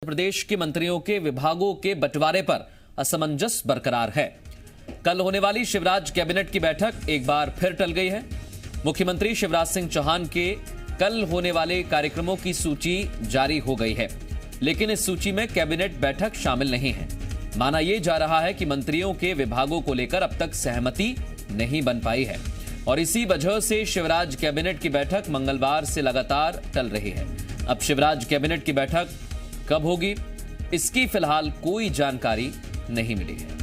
प्रदेश के मंत्रियों के विभागों के बंटवारे पर असमंजस बरकरार है। कल होने वाली शिवराज कैबिनेट की बैठक एक बार फिर टल गई है। मुख्यमंत्री शिवराज सिंह चौहान के कल होने वाले कार्यक्रमों की सूची जारी हो गई है, लेकिन इस सूची में कैबिनेट बैठक शामिल नहीं है। माना यह जा रहा है कि मंत्रियों के विभागों को लेकर अब तक सहमति नहीं बन पाई है और इसी वजह से शिवराज कैबिनेट की बैठक मंगलवार से लगातार टल रही है। अब शिवराज कैबिनेट की बैठक कब होगी, इसकी फिलहाल कोई जानकारी नहीं मिली है।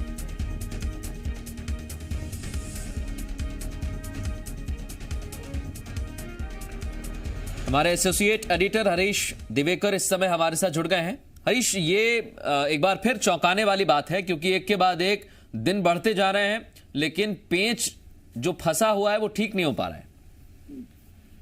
हमारे एसोसिएट एडिटर हरीश दिवेकर इस समय हमारे साथ जुड़ गए हैं। हरीश, ये एक बार फिर चौंकाने वाली बात है क्योंकि एक के बाद एक दिन बढ़ते जा रहे हैं, लेकिन पेंच जो फंसा हुआ है वो ठीक नहीं हो पा रहा है।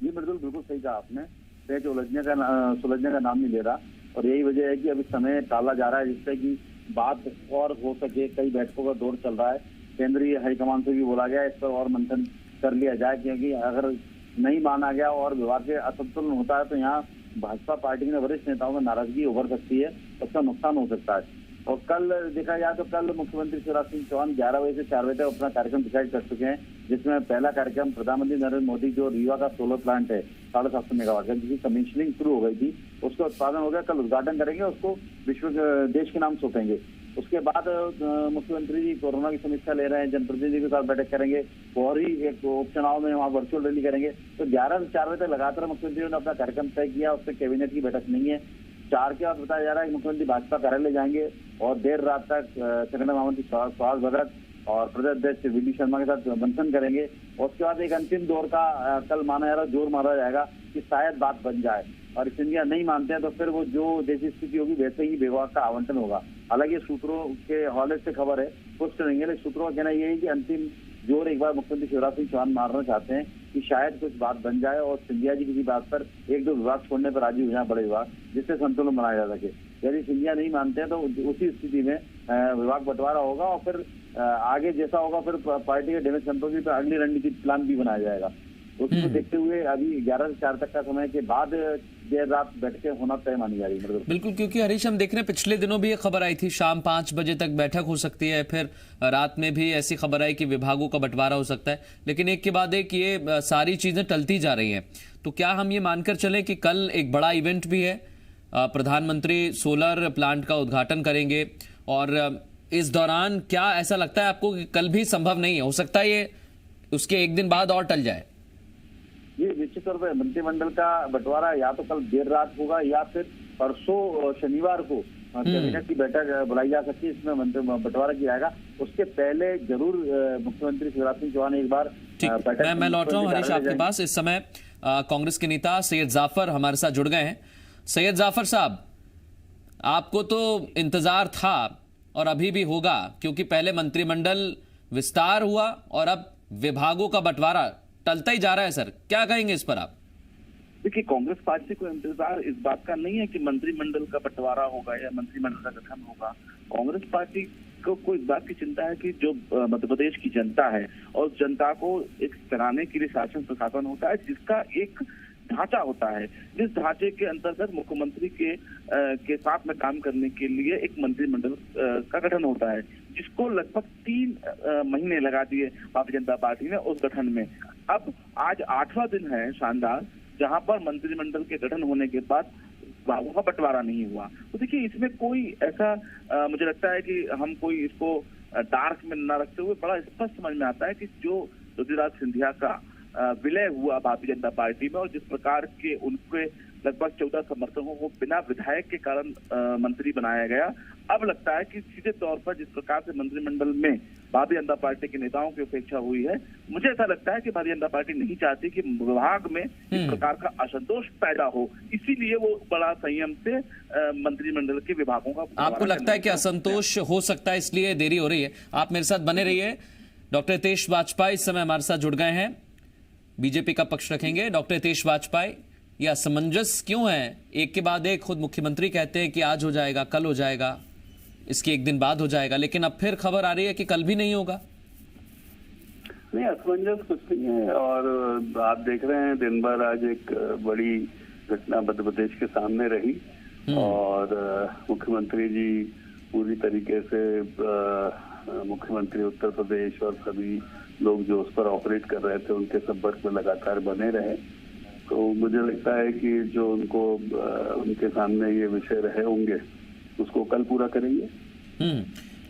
ये बिल्कुल सही कहा आपने। पेंच सुलझने का नाम नहीं ले रहा और यही वजह है कि अभी समय टाला जा रहा है जिससे कि बात और हो सके। कई बैठकों का दौर चल रहा है, केंद्रीय हाईकमान से भी बोला गया इस पर और मंथन कर लिया जाए, क्योंकि अगर नहीं माना गया और विभाग से असंतुलन होता है तो यहाँ भाजपा पार्टी के वरिष्ठ नेताओं में नाराजगी उभर सकती है, उसका नुकसान हो सकता है। और कल देखा जाए तो कल मुख्यमंत्री शिवराज सिंह चौहान 11 बजे से 4 बजे तक अपना कार्यक्रम डिसाइड कर चुके हैं, जिसमें पहला कार्यक्रम प्रधानमंत्री नरेंद्र मोदी जो रीवा का सोलर प्लांट है 750 मेगावाट का, जिसकी कमीशनिंग शुरू हो गई थी, उसका उत्पादन हो गया। कल उद्घाटन करेंगे, उसको देश के नाम सौंपेंगे। उसके बाद मुख्यमंत्री जी कोरोना की समीक्षा ले रहे हैं, जनप्रतिनिधि के साथ बैठक करेंगे और ही एक उपचुनाव में वहाँ वर्चुअल रैली करेंगे। तो 11 से 4 बजे तक लगातार मुख्यमंत्री ने अपना कार्यक्रम तय किया। उससे कैबिनेट की बैठक नहीं है। 4 के बाद बताया जा रहा है कि मुख्यमंत्री भाजपा कार्यालय जाएंगे और देर रात तक संगठन महामंत्री सुहास भगत और प्रदेश अध्यक्ष वी डी शर्मा के साथ मंथन करेंगे। और उसके बाद एक अंतिम दौर का कल माना जा रहा है, जोर मारा जाएगा कि शायद बात बन जाए। और सिंधिया नहीं मानते हैं तो फिर वो जो जैसी स्थिति होगी वैसे ही विभाग का आवंटन होगा। हालांकि सूत्रों के हवाले से खबर है, पुष्ट नहीं है, लेकिन सूत्रों का कहना यह है कि अंतिम जोर एक बार मुख्यमंत्री शिवराज सिंह चौहान मारना चाहते हैं कि शायद कुछ बात बन जाए और सिंधिया जी किसी बात पर 1-2 विभाग छोड़ने पर राजी हो जाए, बड़े विभाग, जिससे संतुलन बनाया जा सके। यदि सिंधिया नहीं मानते हैं तो उसी स्थिति में विभाग बंटवारा होगा और फिर आगे जैसा होगा फिर पार्टी के डैमेज कंट्रोल पर अगली रणनीति प्लान भी बनाया जाएगा। उसको देखते हुए अभी 11 से 4 तक का समय के बाद देर रात बैठकें होना तय मानी जा रही है। बिल्कुल, क्योंकि हरीश हम देख रहे हैं पिछले दिनों भी ये खबर आई थी शाम 5 बजे तक बैठक हो सकती है, फिर रात में भी ऐसी खबर आई कि विभागों का बंटवारा हो सकता है, लेकिन एक के बाद एक ये सारी चीजें टलती जा रही हैं। तो क्या हम ये मानकर चलें कि कल एक बड़ा इवेंट भी है, प्रधानमंत्री सोलर प्लांट का उद्घाटन करेंगे और इस दौरान क्या ऐसा लगता है आपको कि कल भी संभव नहीं है, हो सकता है ये उसके एक दिन बाद और टल जाए? ये निश्चित तौर पर मंत्रिमंडल का बंटवारा या तो कल देर रात होगा या फिर परसों शनिवार को कैबिनेट की बैठक बुलाई जा सकती है, इसमें बंटवारा किया जाएगा। उसके पहले जरूर मुख्यमंत्री शिवराज सिंह चौहान एक बार बैठक। मैं लौट रहा हूँ हरीश आपके पास। इस समय कांग्रेस के नेता सैयद जाफर हमारे साथ जुड़ गए हैं। सैयद जाफर साहब, आपको तो इंतजार था और अभी भी होगा, क्योंकि पहले मंत्रिमंडल विस्तार हुआ और अब विभागों का बंटवारा टलता ही जा रहा है। सर, क्या कहेंगे इस पर आप? देखिए, कांग्रेस पार्टी को इंतजार इस बात का नहीं है कि मंत्रिमंडल का बंटवारा होगा या मंत्रिमंडल का गठन होगा। कांग्रेस पार्टी को इस बात की चिंता है कि जो मध्य प्रदेश की जनता है और जनता को एक चलाने के लिए शासन प्रशासन होता है, जिसका एक ढांचा होता है, जिस ढांचे के अंतर्गत मुख्यमंत्री के साथ में काम करने के लिए एक मंत्रिमंडल का गठन होता है, जिसको लगभग 3 महीने लगा दिए भारतीय जनता पार्टी ने उस गठन में। अब आज 8वां दिन है शानदार, जहां पर मंत्रिमंडल के गठन होने के बाद विभागों का बंटवारा नहीं हुआ। तो देखिए, इसमें कोई ऐसा मुझे लगता है कि हम कोई इसको डार्क में न रखते हुए बड़ा स्पष्ट समझ में आता है कि जो ज्योतिराज सिंधिया का विलय हुआ भारतीय जनता पार्टी में और जिस प्रकार के उनके लगभग 14 समर्थकों को बिना विधायक के कारण मंत्री बनाया गया, अब लगता है कि सीधे तौर पर जिस प्रकार से मंत्रिमंडल में भारतीय जनता पार्टी के नेताओं की उपेक्षा हुई है, मुझे ऐसा लगता है कि भारतीय जनता पार्टी नहीं चाहती कि विभाग में इस प्रकार का असंतोष पैदा हो, इसीलिए वो बड़ा संयम से मंत्रिमंडल के विभागों का। आपको लगता है कि असंतोष हो सकता है, इसलिए देरी हो रही है? आप मेरे साथ बने रहिए। डॉक्टर हितेश वाजपेयी इस समय हमारे साथ जुड़ गए हैं, बीजेपी का पक्ष रखेंगे। डॉक्टर हितेश वाजपेयी, ये असमंजस क्यों है? एक के बाद एक खुद मुख्यमंत्री कहते हैं कि आज हो जाएगा, कल हो जाएगा, इसके एक दिन बाद हो जाएगा, लेकिन अब फिर खबर आ रही है कि कल भी नहीं होगा। नहीं, असमंजस कुछ नहीं है। और आप देख रहे हैं दिन भर आज एक बड़ी घटना मध्य प्रदेश के सामने रही और मुख्यमंत्री जी पूरी तरीके से मुख्यमंत्री उत्तर प्रदेश और सभी लोग जो उस पर ऑपरेट कर रहे थे उनके संपर्क में लगातार बने रहे। तो मुझे लगता है कि जो उनके सामने ये विषय रहे होंगे उसको कल पूरा करेंगे।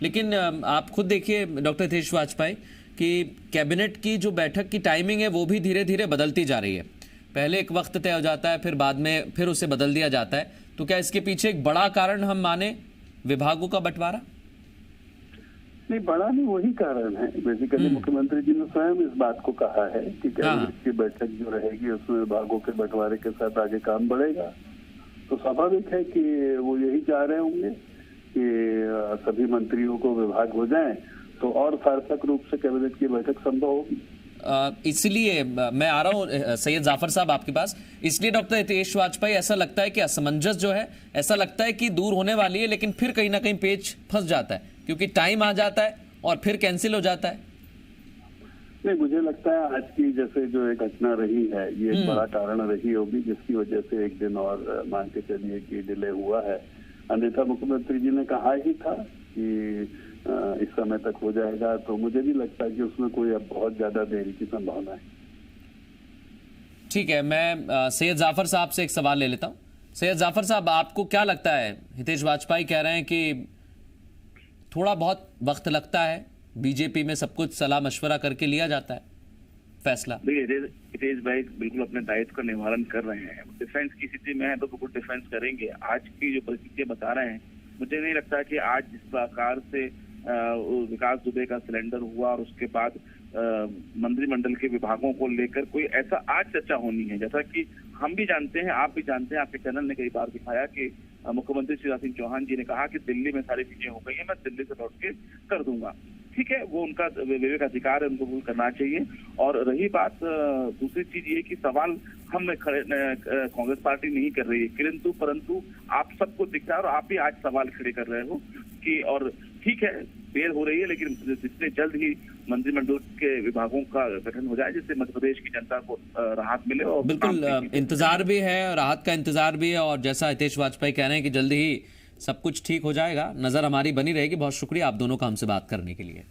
लेकिन आप खुद देखिए डॉक्टर हितेश वाजपेयी कि कैबिनेट की जो बैठक की टाइमिंग है वो भी धीरे धीरे बदलती जा रही है। पहले एक वक्त तय हो जाता है, फिर बाद में फिर उसे बदल दिया जाता है। तो क्या इसके पीछे एक बड़ा कारण हम माने विभागों का बंटवारा? नहीं, बड़ा नहीं, वही कारण है। बेसिकली मुख्यमंत्री जी ने स्वयं इस बात को कहा है कि कैबिनेट की बैठक जो रहेगी उसमें विभागों के बंटवारे के साथ आगे काम बढ़ेगा। तो स्वाभाविक है कि वो यही चाह रहे होंगे कि सभी मंत्रियों को विभाग हो जाएं तो और सार्थक रूप से कैबिनेट की बैठक संभव होगी। इसलिए मैं आ रहा हूँ सैयद जाफर साहब आपके पास। इसलिए डॉक्टर हितेश वाजपेयी ऐसा लगता है कि असमंजस जो है, ऐसा लगता है कि दूर होने वाली है, लेकिन फिर कहीं ना कहीं पेच फंस जाता है क्योंकि टाइम आ जाता है और फिर कैंसिल हो जाता है। नहीं, मुझे लगता है आज की जैसे जो एक घटना रही है ये एक बड़ा कारण रही होगी जिसकी वजह से एक दिन और मान के चलिए कि डिले हुआ है। अन्यथा मुख्यमंत्री जी ने कहा ही था कि इस समय तक हो जाएगा। तो मुझे भी लगता है कि उसमें कोई अब बहुत ज्यादा देरी की संभावना है। ठीक है, मैं सैयद जाफर साहब से एक सवाल ले लेता हूँ। सैयद जाफर साहब, आपको क्या लगता है? हितेश वाजपेयी कह रहे हैं कि थोड़ा बहुत वक्त लगता है, बीजेपी में सब कुछ सलाह मशवरा करके लिया जाता है फैसला। देखिए, हितेश भाई बिल्कुल अपने दायित्व का निवारण कर रहे हैं। डिफेंस की स्थिति में है तो बिल्कुल डिफेंस करेंगे। आज की जो परिस्थितियां बता रहे हैं, मुझे नहीं लगता कि आज जिस प्रकार से विकास दुबे का सिलेंडर हुआ और उसके बाद मंत्रिमंडल के विभागों को लेकर कोई ऐसा आज चर्चा होनी है। जैसा कि हम भी जानते हैं, आप भी जानते हैं, आपके चैनल ने कई बार दिखाया कि मुख्यमंत्री शिवराज सिंह चौहान जी ने कहा कि दिल्ली में सारी चीजें हो गई है, मैं दिल्ली से लौट के कर दूंगा। ठीक है, वो उनका विवेक अधिकार है, उनको वो करना चाहिए। और रही बात दूसरी चीज ये कि सवाल हम कांग्रेस पार्टी नहीं कर रही है, परंतु आप सबको दिख रहा है और आप भी आज सवाल खड़े कर रहे हो कि, और ठीक है देर हो रही है लेकिन जितने जल्द ही मंत्रिमंडल के विभागों का गठन हो जाए जिससे मध्य प्रदेश की जनता को राहत मिले। और बिल्कुल इंतजार भी है, राहत का इंतजार भी है, और जैसा हितेश वाजपेयी कह रहे हैं कि जल्दी ही सब कुछ ठीक हो जाएगा। नजर हमारी बनी रहेगी। बहुत शुक्रिया आप दोनों का हमसे बात करने के लिए।